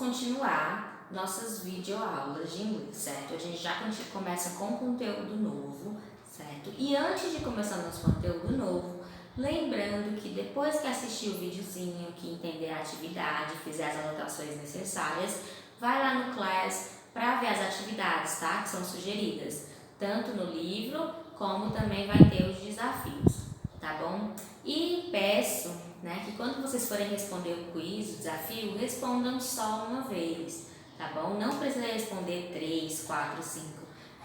continuar nossas videoaulas de inglês, certo? A gente já começa com conteúdo novo, certo? E antes de começar nosso conteúdo novo, lembrando que depois que assistir o videozinho, que entender a atividade, fizer as anotações necessárias, vai lá no Class para ver as atividades, tá? Que são sugeridas, tanto no livro, como também vai ter os desafios, tá bom? E peço, né, que quando vocês forem responder o quiz, o desafio, respondam só uma vez, tá bom? Não precisa responder 3, 4, 5.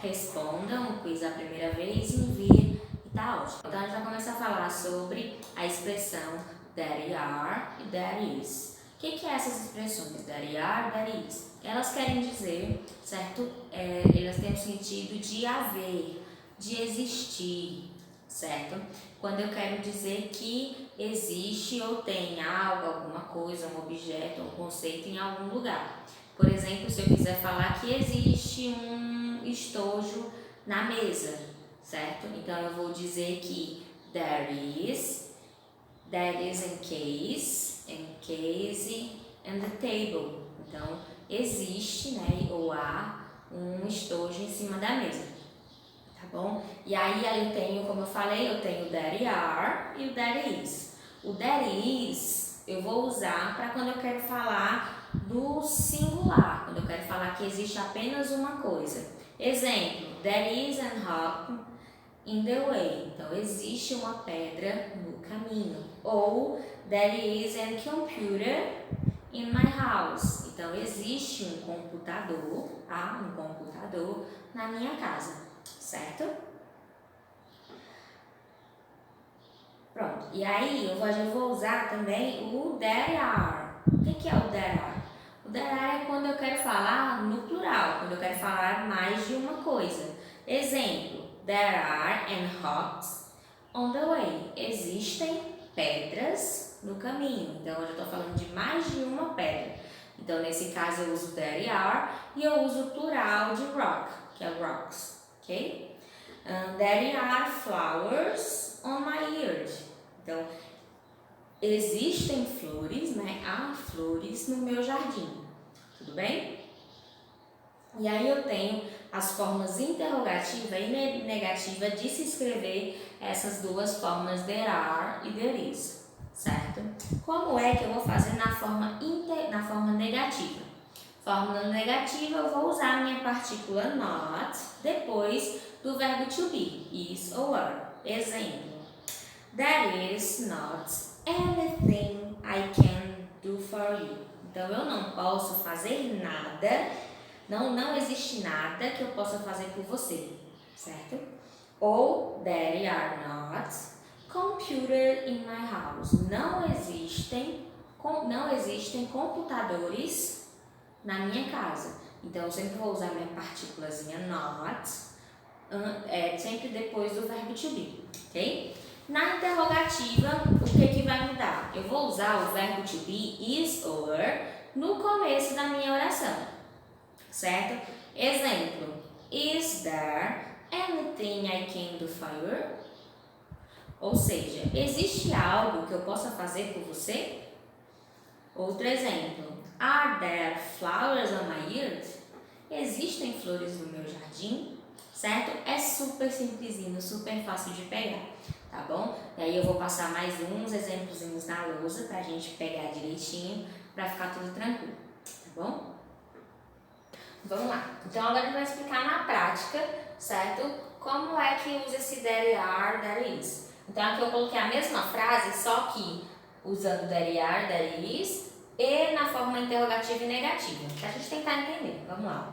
Respondam o quiz a primeira vez e enviem e tá ótimo. Então a gente vai começar a falar sobre a expressão that are e that is. O que é essas expressões that are, that is? Elas querem dizer, certo? Elas têm o sentido de haver, de existir, certo? Quando eu quero dizer que existe ou tem algo, alguma coisa, um objeto ou um conceito em algum lugar. Por exemplo, se eu quiser falar que existe um estojo na mesa, certo? Então eu vou dizer que there is, that is in case, and the table. Então existe, né, ou há um estojo em cima da mesa. Tá bom? E aí eu tenho, como eu falei, eu tenho o that are e o that is. O that is eu vou usar para quando eu quero falar do singular, quando eu quero falar que existe apenas uma coisa. Exemplo, there is an rock in the way. Então, existe uma pedra no caminho. Ou, there is a computer in my house. Então, existe um computador, há um computador na minha casa. Certo? Pronto. E aí, eu vou usar também o there are. O que é o there are? O there are é quando eu quero falar no plural, quando eu quero falar mais de uma coisa. Exemplo, there are rocks on the way. Existem pedras no caminho. Então, eu já estou falando de mais de uma pedra. Então, nesse caso, eu uso there are e eu uso o plural de rock, que é rocks. Ok? There are flowers on my yard. Então, existem flores, né? Há flores no meu jardim. Tudo bem? E aí eu tenho as formas interrogativa e negativa de se escrever essas duas formas there are e there is, certo? Como é que eu vou fazer na forma negativa? Fórmula negativa, eu vou usar a minha partícula not depois do verbo to be, is ou are. Exemplo, there is not anything I can do for you. Então, eu não posso fazer nada, não existe nada que eu possa fazer por você, certo? Ou, there are not computer in my house. Não existem computadores na minha casa. Então, eu sempre vou usar minha partículazinha not, sempre depois do verbo to be, ok? Na interrogativa, o que vai mudar? Eu vou usar o verbo to be, is or, no começo da minha oração, certo? Exemplo, is there anything I can do for you? Ou seja, existe algo que eu possa fazer por você? Outro exemplo, are there flowers on my yard? Existem flores no meu jardim? Certo? É super simplesinho, super fácil de pegar, tá bom? E aí eu vou passar mais uns exemplozinhos na lousa pra gente pegar direitinho, pra ficar tudo tranquilo, tá bom? Vamos lá. Então agora a gente vai explicar na prática, certo? Como é que usa esse there are, there is. Então aqui eu coloquei a mesma frase, só que usando there are, there is e na forma interrogativa e negativa, pra gente tentar entender. Vamos lá.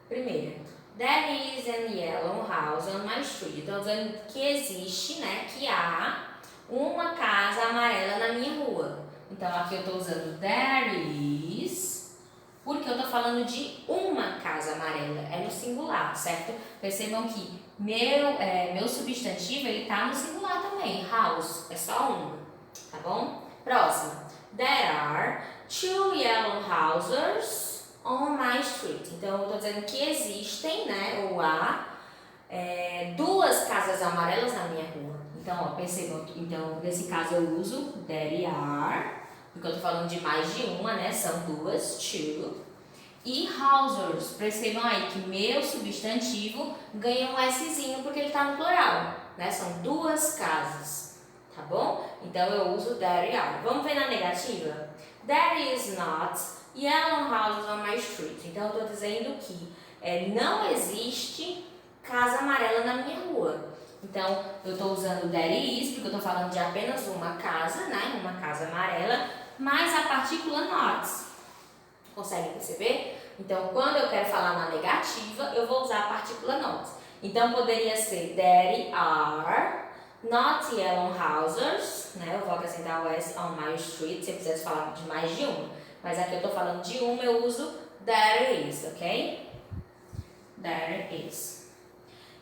Primeiro, there is a yellow house on my street. Estou dizendo que existe, né, que há uma casa amarela na minha rua. Então aqui eu estou usando there is, porque eu estou falando de uma casa amarela, é no singular, certo? Percebam que meu substantivo ele está no singular também, house, é só uma, tá bom? Próximo. There are two yellow houses on my street. Então, eu estou dizendo que existem, né, ou há, duas casas amarelas na minha rua. Então, ó, percebam, então, nesse caso eu uso there are, porque eu tô falando de mais de uma, né? São duas, two. E houses, percebam aí que meu substantivo ganha um Szinho porque ele tá no plural, né? São duas casas, tá bom? Então eu uso there are. Vamos ver na negativa? There is not yellow houses on my street. Então eu tô dizendo que não existe casa amarela na minha rua. Então eu tô usando there is porque eu tô falando de apenas uma casa, né? Uma casa amarela, mais a partícula not. Conseguem perceber? Então, quando eu quero falar na negativa, eu vou usar a partícula not. Então, poderia ser there are not yellow houses, né? Eu vou acrescentar o S on my street, se eu quisesse falar de mais de uma. Mas aqui eu estou falando de uma, eu uso there is, ok? There is.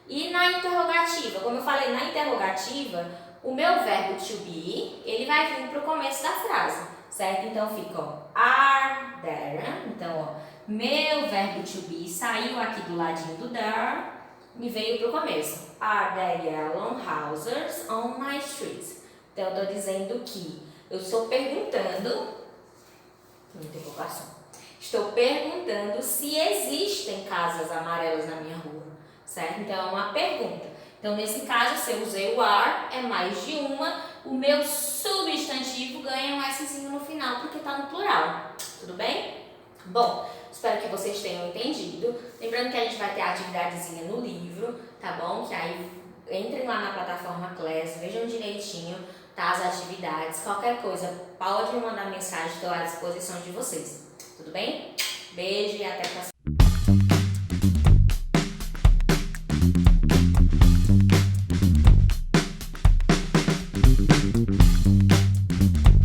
E na interrogativa, como eu falei, na interrogativa, o meu verbo to be, ele vai vir para o começo da frase, certo? Então, fica, ó, are there. Então, ó, meu verbo to be saiu aqui do ladinho do there e veio para o começo. Are there yellow houses on my street? Então, eu estou dizendo que eu estou perguntando, interrogação, estou perguntando se existem casas amarelas na minha rua, certo? Então, é uma pergunta. Então, nesse caso, se eu usei o are, é mais de uma, o meu substantivo ganha um Szinho no final, porque está no plural. Tudo bem? Bom, espero que vocês tenham entendido. Lembrando que a gente vai ter a atividadezinha no livro, tá bom? Que aí entrem lá na plataforma Class, vejam direitinho, tá, as atividades. Qualquer coisa, pode me mandar mensagem, estou à disposição de vocês. Tudo bem? Beijo e até a próxima.